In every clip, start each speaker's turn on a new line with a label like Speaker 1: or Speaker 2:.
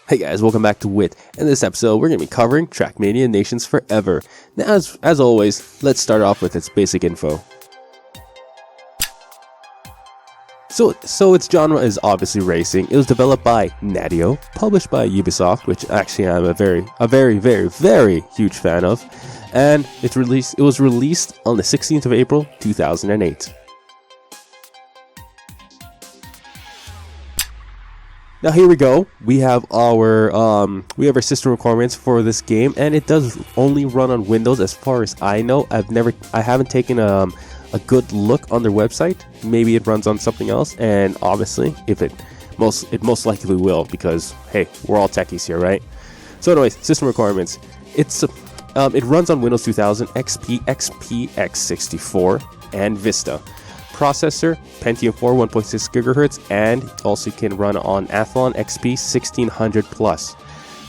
Speaker 1: Hey guys, welcome back to WIT. In this episode, we're going to be covering TrackMania Nations Forever. Now, as always, let's start off with its basic info. So its genre is obviously racing. It was developed by Nadeo, published by Ubisoft, which actually I'm a very huge fan of. And it was released on the 16th of April, 2008. Now here we go. We have our system requirements for this game, and it does only run on Windows as far as I know. I haven't taken a good look on their website. Maybe it runs on something else, and obviously it most likely will, because hey, we're all techies here, right? So anyways, system requirements. It runs on Windows 2000, XP, XP, X64, and Vista. Processor, Pentium 4, 1.6 GHz, and also can run on Athlon XP 1600 Plus.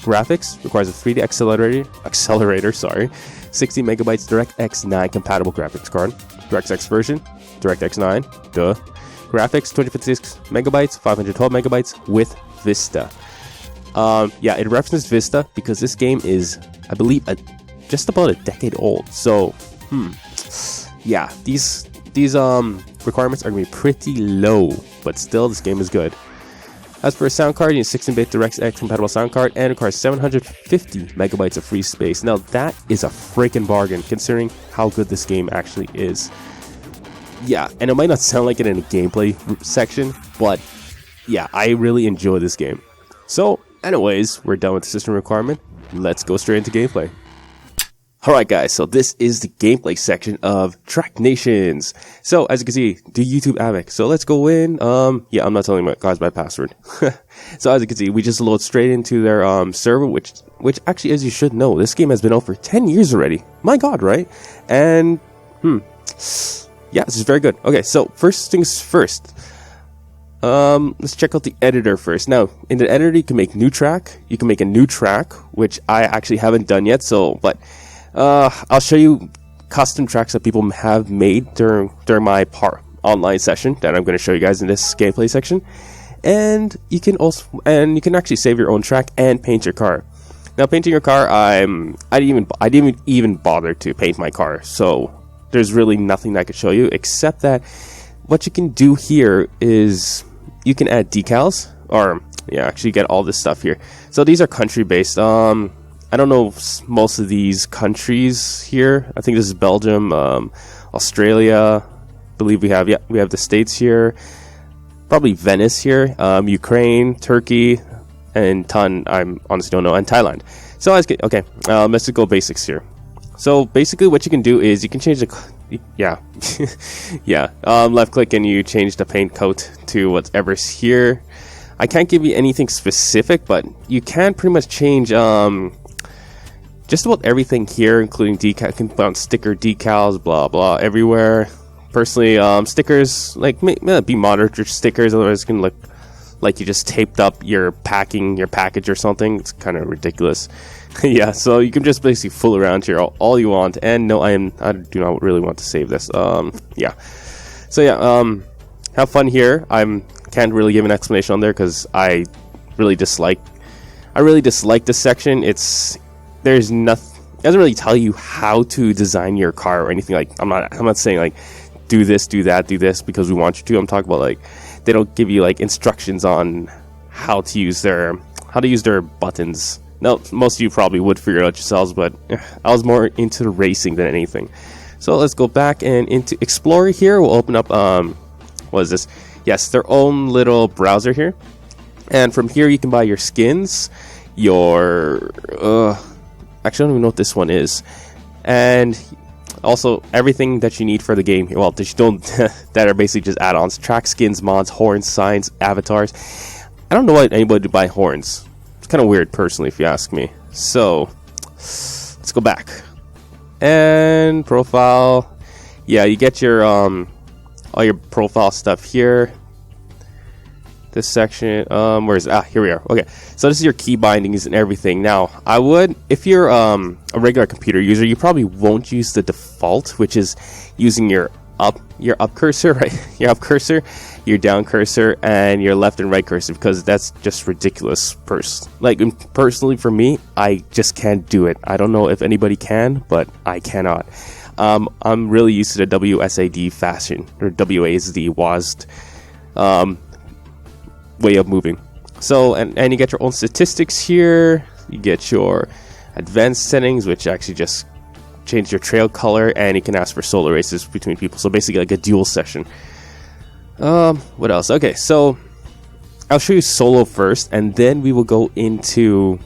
Speaker 1: Graphics requires a 3D accelerator, 60 megabytes DirectX 9 compatible graphics card. DirectX version, DirectX 9, duh. Graphics, 256 megabytes, 512 megabytes with Vista. It references Vista because this game is, I believe, just about a decade old. So, yeah, these requirements are going to be pretty low, but still, this game is good. As for a sound card, you need a 16-bit DirectX compatible sound card and requires 750 megabytes of free space. Now, that is a freaking bargain, considering how good this game actually is. Yeah, and it might not sound like it in a gameplay section, but yeah, I really enjoy this game. So, anyways, we're done with the system requirement. Let's go straight into gameplay. Alright guys, so this is the gameplay section of Track Nations. So, as you can see, do YouTube Avic. So let's go in. Yeah, I'm not telling you guys my password. So as you can see, we just load straight into their server, which actually, as you should know, this game has been out for 10 years already. My god, right? And, yeah, this is very good. Okay, so first things first. Let's check out the editor first. Now, in the editor, you can make new track. You can make a new track, which I actually haven't done yet, but I'll show you custom tracks that people have made during my online session that I'm going to show you guys in this gameplay section. And you can actually save your own track and paint your car. Now, painting your car, I didn't even bother to paint my car, so there's really nothing I could show you, except that what you can do here is you can add decals, or yeah, actually get all this stuff here. So these are country based. I don't know most of these countries here. I think this is Belgium, Australia. I believe we have the States here. Probably Venice here. Ukraine, Turkey, and I honestly don't know, and Thailand. So let's just go basics here. So basically, what you can do is you can change left click and you change the paint coat to whatever's here. I can't give you anything specific, but you can pretty much change just about everything here, including sticker decals, blah blah, everywhere. Personally, stickers, like, may be monitor stickers, otherwise it can look like you just taped up your package or something. It's kind of ridiculous. Yeah, so you can just basically fool around here all you want. And no, I do not really want to save this. Yeah. So yeah, have fun here. Can't really give an explanation on there because I really dislike this section. There's nothing. It doesn't really tell you how to design your car or anything. Like, I'm not saying like do this, do that, do this because we want you to. I'm talking about like they don't give you like instructions on how to use their buttons. Now, most of you probably would figure it out yourselves, but I was more into the racing than anything. So let's go back and into Explorer here. We'll open up what is this? Yes, their own little browser here, and from here you can buy your skins, your actually, I don't even know what this one is. And also everything that you need for the game. Well, that you don't that are basically just add-ons. Track skins, mods, horns, signs, avatars. I don't know why anybody would buy horns. It's kind of weird, personally, if you ask me. So, let's go back. And profile. Yeah, you get your all your profile stuff here. This section, where is it? Here we are. Okay, so this is your key bindings and everything. Now, I would, if you're a regular computer user, you probably won't use the default, which is using your up cursor, right? Your up cursor. your down cursor and your left and right cursor, because that's just ridiculous. Personally for me, I just can't do it. I don't know if anybody can, but I cannot. I'm really used to the WSAD fashion, or WASD way of moving. So, and you get your own statistics here. You get your advanced settings, which actually just change your trail color, and you can ask for solo races between people. So basically like a duel session. What else? Okay, so I'll show you solo first, and then we will go into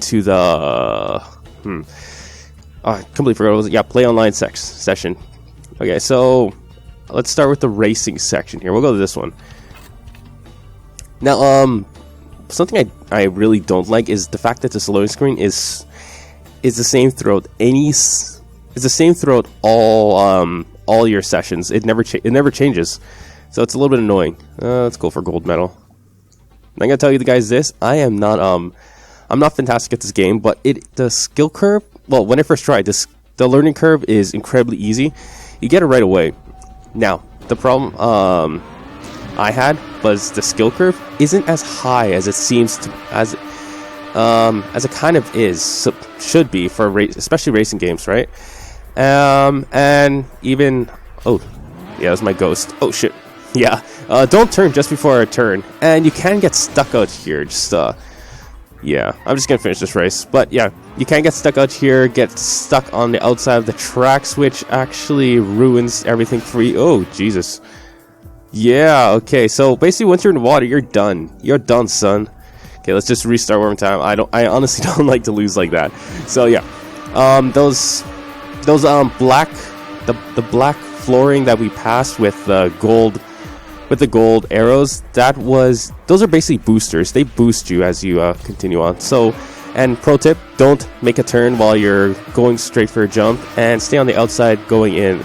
Speaker 1: the I completely forgot what it was. Yeah, play online session. Okay, so let's start with the racing section here. We'll go to this one. Now, something I really don't like is the fact that this loading screen is the same throughout all your sessions. It never changes. So it's a little bit annoying. Let's go for gold medal. I'm gonna tell you guys this. I'm not fantastic at this game, but the skill curve. Well, when I first tried this, the learning curve is incredibly easy. You get it right away. Now, the problem I had was the skill curve isn't as high as it seems to, as it kind of is, so should be for especially racing games, right? And even yeah, that's my ghost. Oh shit. Yeah. Don't turn just before a turn, and you can get stuck out here. Yeah, I'm just gonna finish this race. But yeah, you can get stuck out here, get stuck on the outside of the tracks, which actually ruins everything for you. Oh, Jesus. Yeah, okay, so basically once you're in the water, you're done. You're done, son. Okay, let's just restart one more time. I honestly don't like to lose like that. So yeah, those black, the black flooring that we passed with the gold arrows, those are basically boosters. They boost you as you continue on. So, and pro tip, don't make a turn while you're going straight for a jump, and stay on the outside going in.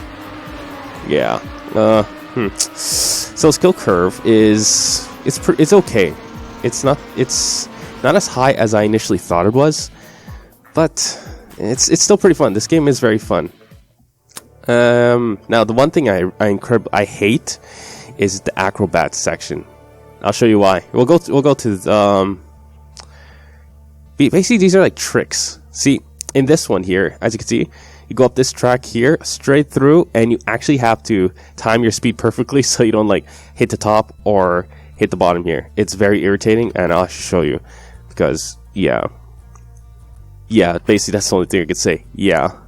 Speaker 1: Yeah. So skill curve it's okay. It's not as high as I initially thought it was, but it's still pretty fun. This game is very fun. Now the one thing I hate is the acrobat section. I'll show you why. We'll go to basically these are like tricks. See, in this one here, as you can see, you go up this track here straight through, and you actually have to time your speed perfectly so you don't like hit the top or hit the bottom here. It's very irritating, and I'll show you, because yeah, basically that's the only thing I could say. Yeah.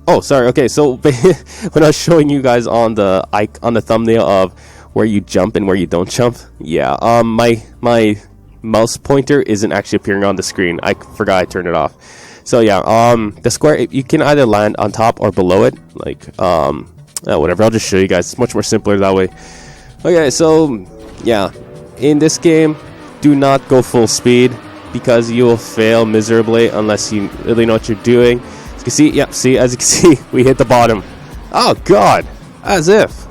Speaker 1: Oh, sorry. Okay, so when I was showing you guys on the thumbnail of where you jump and where you don't jump, yeah, my mouse pointer isn't actually appearing on the screen. I forgot I turned it off. So yeah, the square, you can either land on top or below it, like whatever. I'll just show you guys. It's much more simpler that way. Okay, so yeah, in this game, do not go full speed, because you will fail miserably unless you really know what you're doing. You see, yep, see, as you can see, we hit the bottom. Oh god, as if.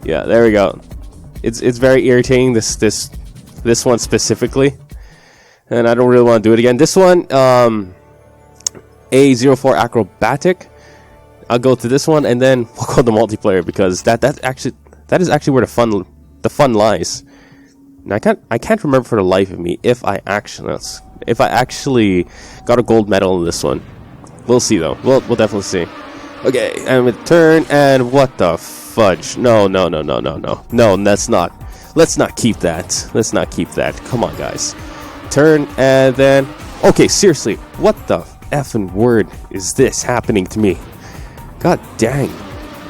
Speaker 1: Yeah, there we go. It's very irritating, this one specifically, and I don't really want to do it again. This one, A04 acrobatic. I'll go to this one, and then we'll go to multiplayer, because that is actually where the fun lies. Now I can't remember for the life of me if I actually got a gold medal in this one. We'll see though. We'll definitely see. Okay, and with turn, and what the fudge? No. No, let's not keep that. Let's not keep that. Come on, guys. Turn, and then okay, seriously, what the effing word is this happening to me? God dang.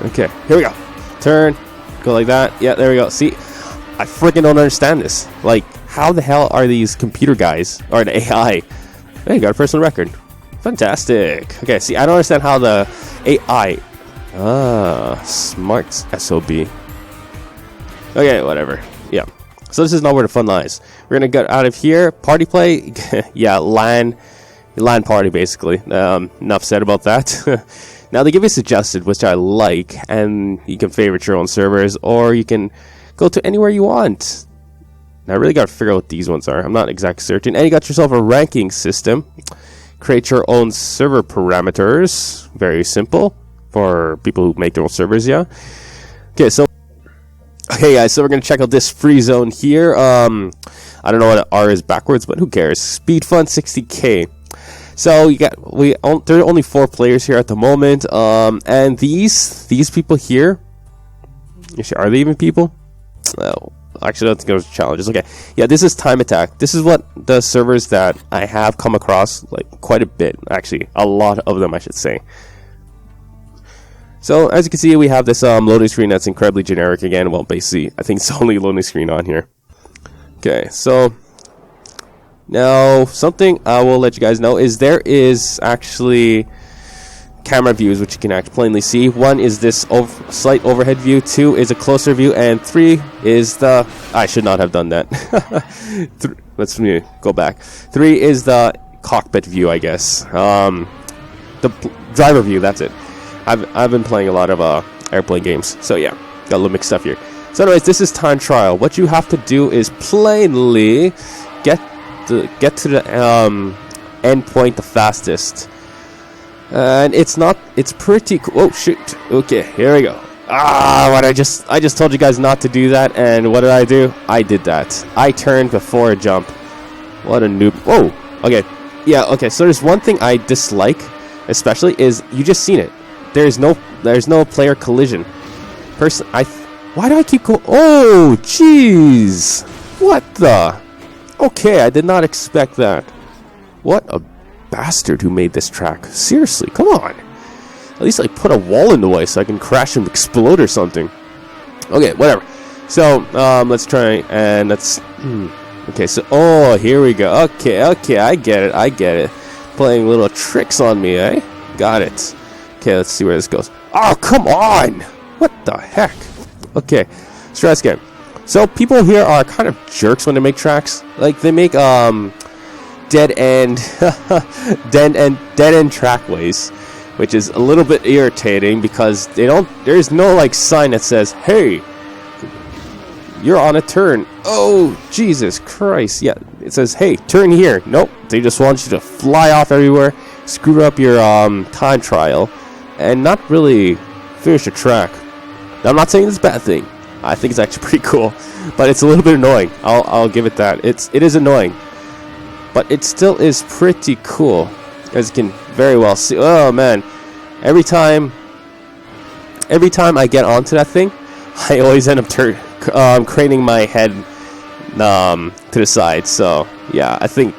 Speaker 1: Okay, here we go. Turn, go like that. Yeah, there we go. See, I freaking don't understand this. Like, how the hell are these computer guys, or the AI? Hey, got a personal record. Fantastic. Okay, see, I don't understand how the AI... smart SOB. Okay, whatever. Yeah. So this is not where the fun lies. We're gonna get out of here. Party play? Yeah, LAN party, basically. Enough said about that. Now, they give you suggested, which I like, and you can favorite your own servers, or you can go to anywhere you want. Now, I really gotta figure out what these ones are. I'm not exactly certain. And you got yourself a ranking system. Create your own server parameters. Very simple for people who make their own servers, yeah. Okay, so Okay, guys, so we're gonna check out this free zone here. I don't know what R is backwards, but who cares? Speed Fun 60K. So there are only 4 players here at the moment. And these people here, are they even people? Oh, actually, I don't think it was challenges. Okay, yeah, this is Time Attack. This is what the servers that I have come across, like, quite a bit, actually, a lot of them, I should say. So as you can see, we have this loading screen that's incredibly generic again. Well, basically, I think it's the only loading screen on here. Okay, so now something I will let you guys know is there is actually camera views which you can actually plainly see. 1 is this slight overhead view, 2 is a closer view, and 3 is the... I should not have done that. Let's go back. 3 is the cockpit view, I guess. The driver view, that's it. I've been playing a lot of airplane games, so yeah, got a little mixed up here. So anyways, this is time trial. What you have to do is plainly get to the end point the fastest. And it's pretty cool. Oh shoot. Okay, here we go. I just told you guys not to do that, and what did I do? I did that. I turned before a jump. What a noob. Whoa. Okay. Yeah, okay. So there's one thing I dislike, especially, is you just seen it. There's no player collision. Why do I keep going? Oh, jeez. What the? Okay, I did not expect that. What a bastard who made this track. Seriously, come on. At least like put a wall in the way so I can crash and explode or something. Okay, whatever. So, let's try and let's... Okay, so... Oh, here we go. Okay, I get it. Playing little tricks on me, eh? Got it. Okay, let's see where this goes. Oh, come on! What the heck? Okay, let's try this again. So, people here are kind of jerks when they make tracks. Like, they make, dead end trackways, which is a little bit irritating because there's no, like, sign that says, hey, you're on a turn. Oh, Jesus Christ. Yeah, it says, hey, turn here. Nope, they just want you to fly off everywhere, screw up your, time trial, and not really finish the track. Now, I'm not saying it's a bad thing. I think it's actually pretty cool, but it's a little bit annoying. I'll give it that. It is annoying, but it still is pretty cool, as you can very well see. Oh man, every time I get onto that thing, I always end up craning my head to the side. So yeah, I think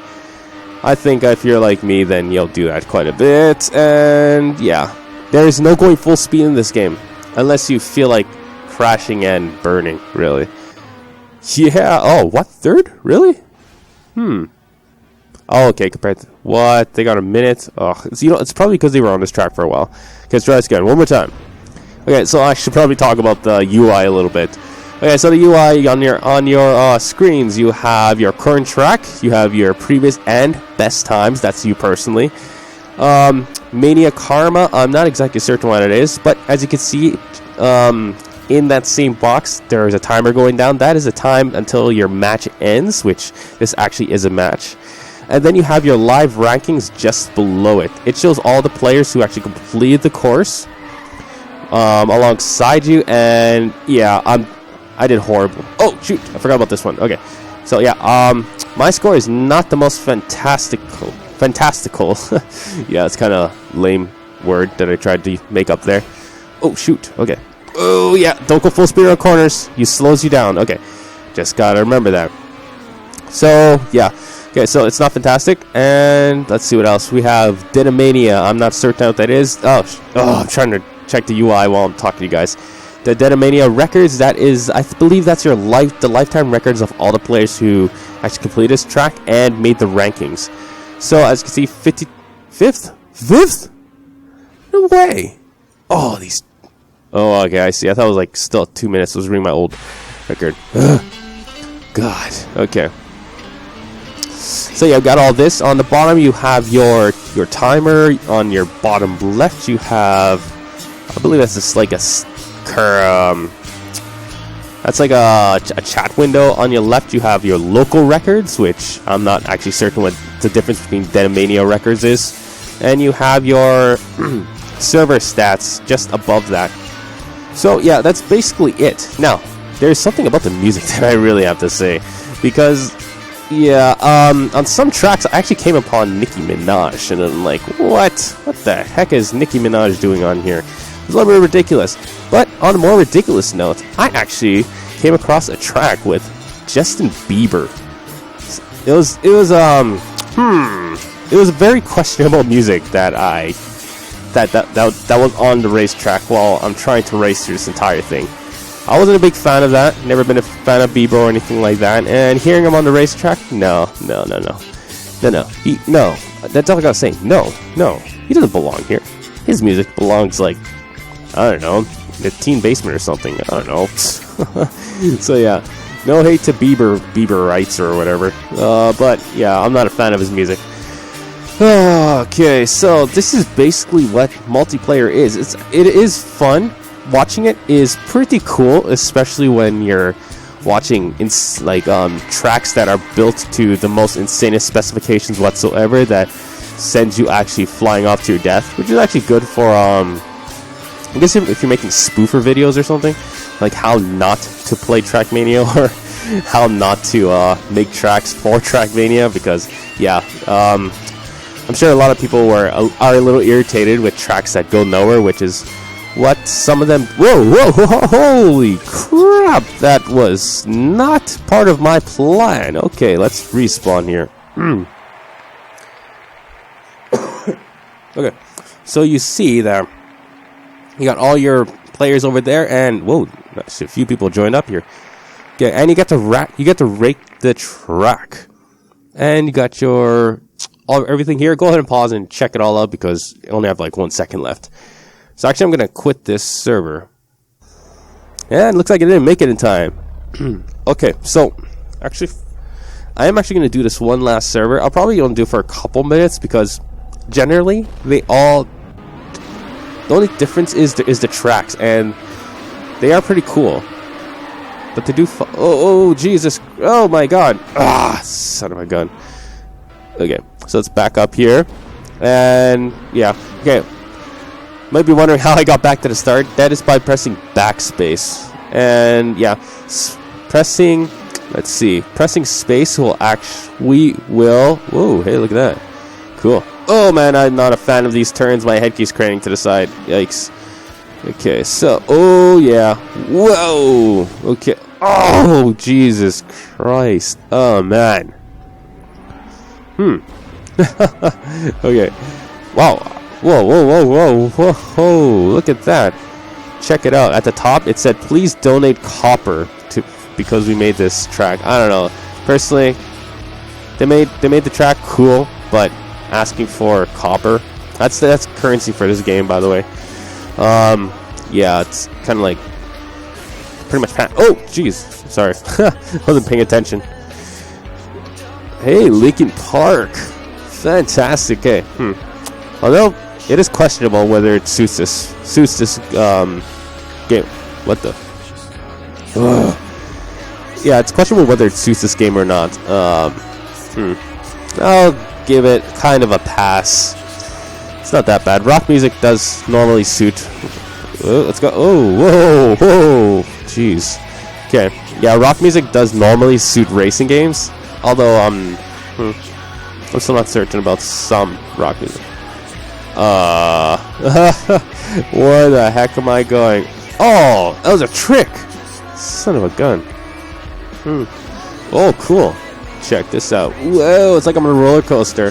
Speaker 1: if you're like me, then you'll do that quite a bit. And yeah, there is no going full speed in this game unless you feel like crashing and burning, really. Yeah. Oh, what? Third? Really? Oh, okay. Compared to what? They got a minute. Oh, it's probably because they were on this track for a while. Okay, let's try this again. One more time. Okay, so I should probably talk about the UI a little bit. Okay, so the UI on your screens, you have your current track, you have your previous and best times. That's you personally. Mania Karma. I'm not exactly certain what it is, but as you can see, in that same box, there is a timer going down. That is a time until your match ends, which this actually is a match. And then you have your live rankings just below it. It shows all the players who actually completed the course alongside you. And yeah, I did horrible. Oh shoot, I forgot about this one. Okay, so yeah, my score is not the most fantastical. Yeah, it's kind of lame word that I tried to make up there. Oh shoot. Okay. Oh yeah, don't go full speed around corners. He slows you down. Okay, just gotta remember that. So yeah, okay, so it's not fantastic. And let's see what else we have. Denomania. I'm not certain what that is. Oh, I'm trying to check the UI while I'm talking to you guys. The Denomania records. That is, I believe that's the lifetime records of all the players who actually completed this track and made the rankings. So as you can see, 55th. No way. Oh, these. Oh, okay, I see. I thought it was like still 2 minutes. I was reading my old record. Ugh. God. Okay. So yeah, I've got all this. On the bottom, you have your timer. On your bottom left, you have, I believe that's just like that's like a chat window. On your left, you have your local records, which I'm not actually certain what the difference between Denomania records is. And you have your server stats just above that. So yeah, that's basically it. Now, there's something about the music that I really have to say, because yeah, on some tracks I actually came upon Nicki Minaj, and I'm like, what the heck is Nicki Minaj doing on here? It's a little bit ridiculous. But on a more ridiculous note, I actually came across a track with Justin Bieber. It was very questionable music that was on the racetrack while I'm trying to race through this entire thing. I wasn't a big fan of that. Never been a fan of Bieber or anything like that. And hearing him on the racetrack, no. That's all I gotta say. No, he doesn't belong here. His music belongs, like, I don't know, the Teen Basement or something. I don't know. So yeah, no hate to Bieber rights or whatever. But yeah, I'm not a fan of his music. Okay, so this is basically what multiplayer is. It is fun. Watching it is pretty cool, especially when you're watching tracks that are built to the most insane specifications whatsoever that sends you actually flying off to your death, which is actually good for I guess if you're making spoofer videos or something, like how not to play TrackMania or how not to make tracks for TrackMania, because yeah, I'm sure a lot of people are a little irritated with tracks that go nowhere, which is what some of them... Whoa, holy crap! That was not part of my plan. Okay, let's respawn here. Okay, so you see that you got all your players over there, and whoa, a few people joined up here. Okay, and you get to rake the track, and you got your everything here. Go ahead and pause and check it all out because you only have like 1 second left. So actually, I'm gonna quit this server. Yeah, it looks like it didn't make it in time. Okay, so actually, I am actually gonna do this one last server. I'll probably only do it for a couple minutes because generally the only difference is the tracks, and they are pretty cool. But they do. Oh Jesus! Oh my God! Ah, son of a gun. Okay, so let's back up here, and yeah. Okay. Might be wondering how I got back to the start. That is by pressing backspace. And yeah, pressing space will whoa, hey, look at that. Cool. Oh man, I'm not a fan of these turns. My head keeps craning to the side. Yikes. Okay, so, oh yeah. Whoa. Okay. Oh, Jesus Christ. Oh man. Okay. Wow. Whoa, look at that. Check it out. At the top, it said, please donate copper because we made this track. I don't know. Personally, they made the track cool, but asking for copper, that's currency for this game, by the way. Yeah, it's kind of like pretty much oh, jeez. Sorry. Wasn't paying attention. Hey, Linkin Park. Fantastic. Okay. Although it is questionable whether it suits this game. What the? Yeah, it's questionable whether it suits this game or not. I'll give it kind of a pass. It's not that bad. Rock music does normally suit. Let's go. Oh, whoa, jeez. Okay, yeah, rock music does normally suit racing games. Although I'm still not certain about some rock music. Where the heck am I going? Oh, that was a trick! Son of a gun. Oh, cool. Check this out. Whoa, it's like I'm on a roller coaster.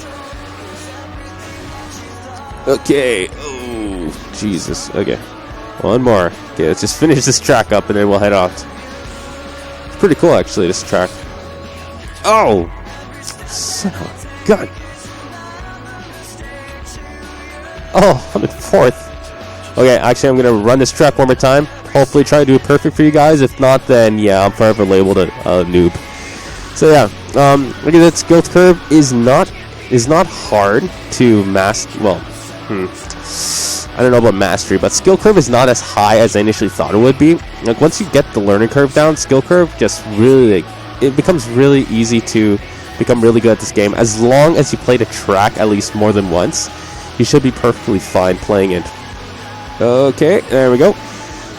Speaker 1: Okay. Oh, Jesus. Okay. One more. Okay, let's just finish this track up and then we'll head off. It's pretty cool, actually, this track. Oh! Son of a gun. Oh, I'm in fourth. Okay, actually, I'm going to run this track one more time. Hopefully try to do it perfect for you guys. If not, then yeah, I'm forever labeled a noob. So yeah, look at that. Skill curve is not hard to master. Well, I don't know about mastery, but skill curve is not as high as I initially thought it would be. Like once you get the learning curve down, skill curve just really, it becomes really easy to become really good at this game. As long as you play the track at least more than once, you should be perfectly fine playing it. Okay, there we go.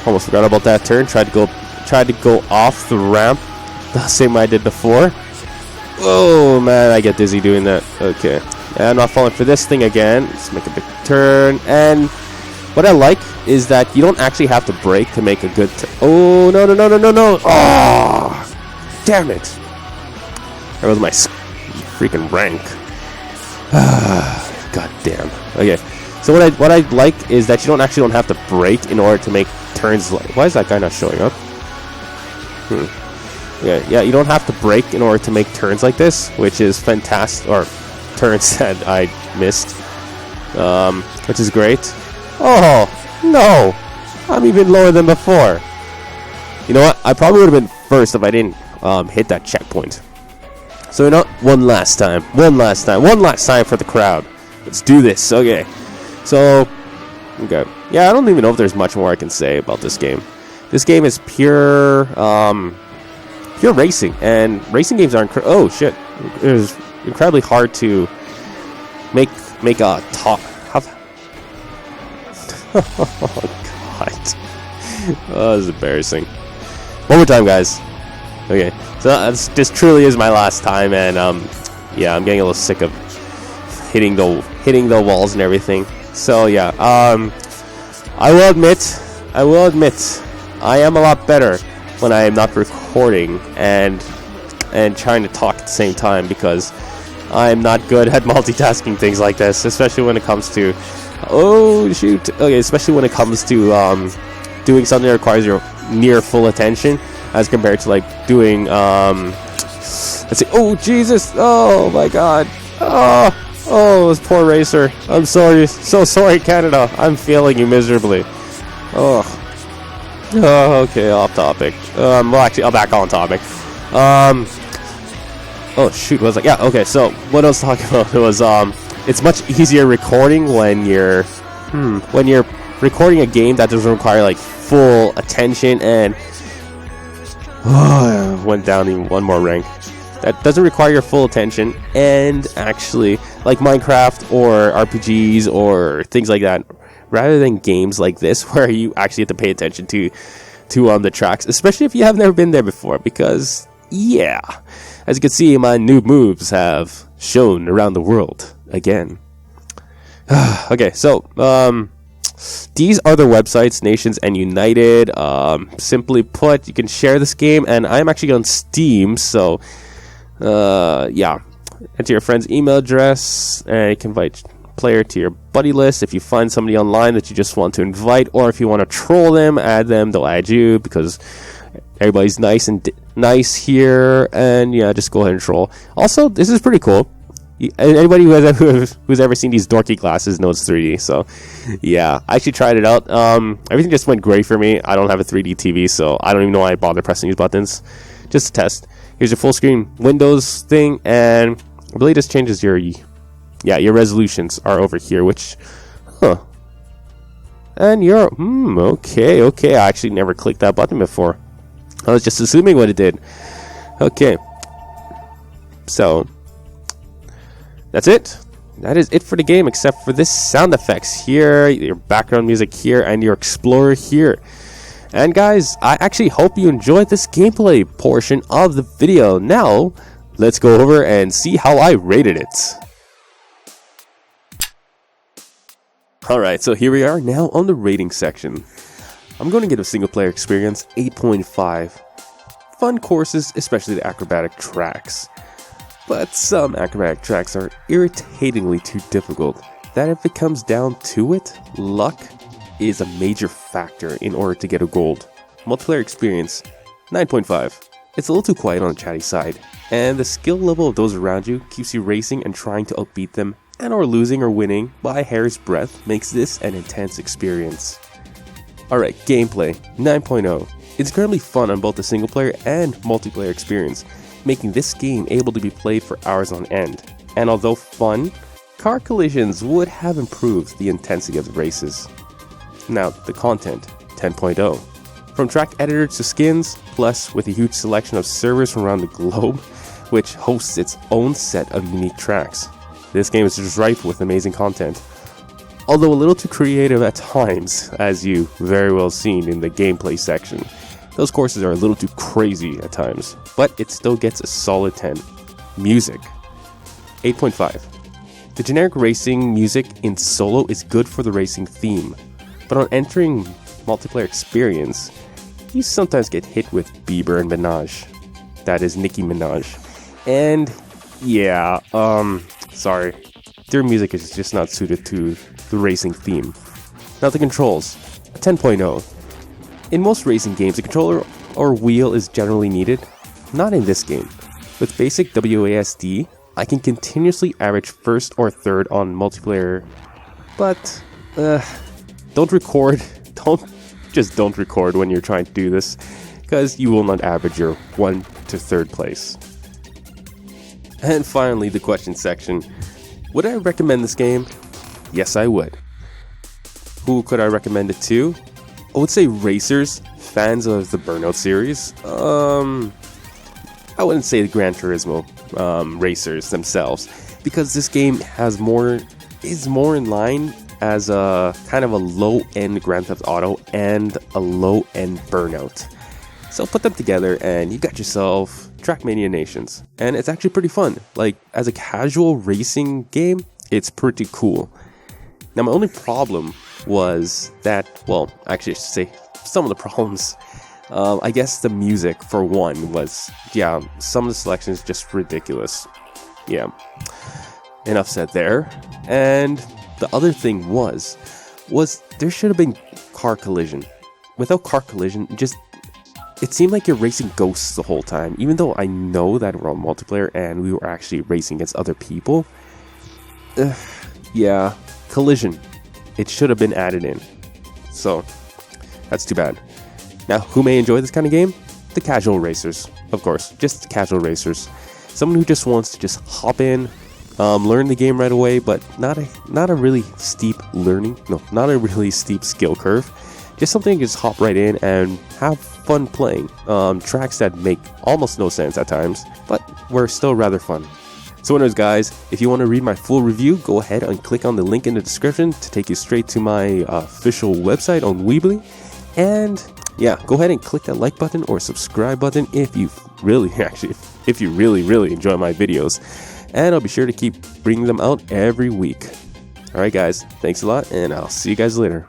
Speaker 1: Almost forgot about that turn. Tried to go tried to go off the ramp the same way I did before. Oh man, I get dizzy doing that. Okay, and I'm not falling for this thing again. Let's make a big turn. And what I like is that you don't actually have to brake to make a good turn. Oh no no no no no no! Oh, damn it! That was my freaking rank. God damn. Okay, so what I like is that you don't have to brake in order to make turns. Why is that guy not showing up? Yeah, you don't have to brake in order to make turns like this, which is fantastic. Or turns that I missed, which is great. Oh no, I'm even lower than before. You know what? I probably would have been first if I didn't hit that checkpoint. So you know, one last time for the crowd. Let's do this. Okay. So, okay. Yeah, I don't even know if there's much more I can say about this game. This game is pure racing, and racing games are oh shit, it's incredibly hard to make a top. Oh god, oh, this is embarrassing. One more time, guys. Okay, so this truly is my last time, and yeah, I'm getting a little sick of hitting the walls and everything. So yeah, I will admit, I am a lot better when I am not recording and trying to talk at the same time, because I'm not good at multitasking things like this, especially when it comes to especially when it comes to doing something that requires your near full attention, as compared to like doing let's see. Oh Jesus! Oh my God! Oh, this poor racer. I'm sorry, so sorry, Canada. I'm failing you miserably. Oh, okay, off topic. Well, actually, I'll back on topic. Oh shoot, what was like? Yeah, okay. So what I was talking about was it's much easier recording when you're recording a game that doesn't require like full attention, and went down even one more rank. That doesn't require your full attention, and actually, like Minecraft or RPGs or things like that, rather than games like this where you actually have to pay attention to the tracks, especially if you have never been there before, because yeah, as you can see, my new moves have shown around the world again. Okay, so these are the websites, Nations and United. Simply put, you can share this game, and I'm actually on Steam, so yeah, enter your friend's email address, and you can invite player to your buddy list. If you find somebody online that you just want to invite, or if you want to troll them, add them, they'll add you, because everybody's nice and nice here. And yeah, just go ahead and troll. Also, this is pretty cool. Anybody who's ever seen these dorky glasses knows 3D. So yeah, I actually tried it out. Everything just went great for me. I don't have a 3D TV, so I don't even know why I bother pressing these buttons. Just to test. Here's your full screen Windows thing, and I believe this changes your resolutions are over here, which and you're okay. I actually never clicked that button before. I was just assuming what it did. Okay, so that's it. That is it for the game, except for this sound effects here, your background music here, and your explorer here. And guys, I actually hope you enjoyed this gameplay portion of the video. Now, let's go over and see how I rated it. Alright, so here we are now on the rating section. I'm going to give a single player experience 8.5. Fun courses, especially the acrobatic tracks. But some acrobatic tracks are irritatingly too difficult, that if it comes down to it, luck is a major factor in order to get a gold. Multiplayer experience 9.5. It's a little too quiet on the chatty side, and the skill level of those around you keeps you racing and trying to outbeat them, and or losing or winning by a hair's breadth makes this an intense experience. Alright, gameplay 9.0. It's incredibly fun on both the single player and multiplayer experience, making this game able to be played for hours on end. And although fun, car collisions would have improved the intensity of the races. Now, the content 10.0. From track editors to skins, plus with a huge selection of servers from around the globe, which hosts its own set of unique tracks. This game is just rife with amazing content. Although a little too creative at times, as you very well seen in the gameplay section. Those courses are a little too crazy at times, but it still gets a solid 10. Music, 8.5. The generic racing music in solo is good for the racing theme, but on entering multiplayer experience, you sometimes get hit with Bieber and Minaj. That is Nicki Minaj. And yeah, sorry. Their music is just not suited to the racing theme. Now the controls, a 10.0. In most racing games, a controller or wheel is generally needed. Not in this game. With basic WASD, I can continuously average first or third on multiplayer, but don't record. Don't record when you're trying to do this, because you will not average your 1 to 3rd place. And finally, the question section. Would I recommend this game? Yes, I would. Who could I recommend it to? I would say racers, fans of the Burnout series. I wouldn't say the Gran Turismo racers themselves, because this game is more in line as a kind of a low-end Grand Theft Auto and a low-end Burnout. So put them together and you got yourself TrackMania Nations, and it's actually pretty fun. Like, as a casual racing game, it's pretty cool. Now my only problem was that, well, actually I should say some of the problems. I guess the music, for one, was, yeah, some of the selections just ridiculous. Yeah, enough said there. And the other thing was there should have been car collision. Without car collision, it seemed like you're racing ghosts the whole time. Even though I know that we're on multiplayer and we were actually racing against other people. Yeah, collision. It should have been added in. So, that's too bad. Now, who may enjoy this kind of game? The casual racers, of course. Just casual racers. Someone who just wants to just hop in, learn the game right away, but not a really steep not a really steep skill curve. Just something you just hop right in and have fun playing. Tracks that make almost no sense at times, but were still rather fun. So anyways, guys, if you want to read my full review, go ahead and click on the link in the description to take you straight to my official website on Weebly. And yeah, go ahead and click that like button or subscribe button if you really enjoy my videos. And I'll be sure to keep bringing them out every week. Alright guys, thanks a lot, and I'll see you guys later.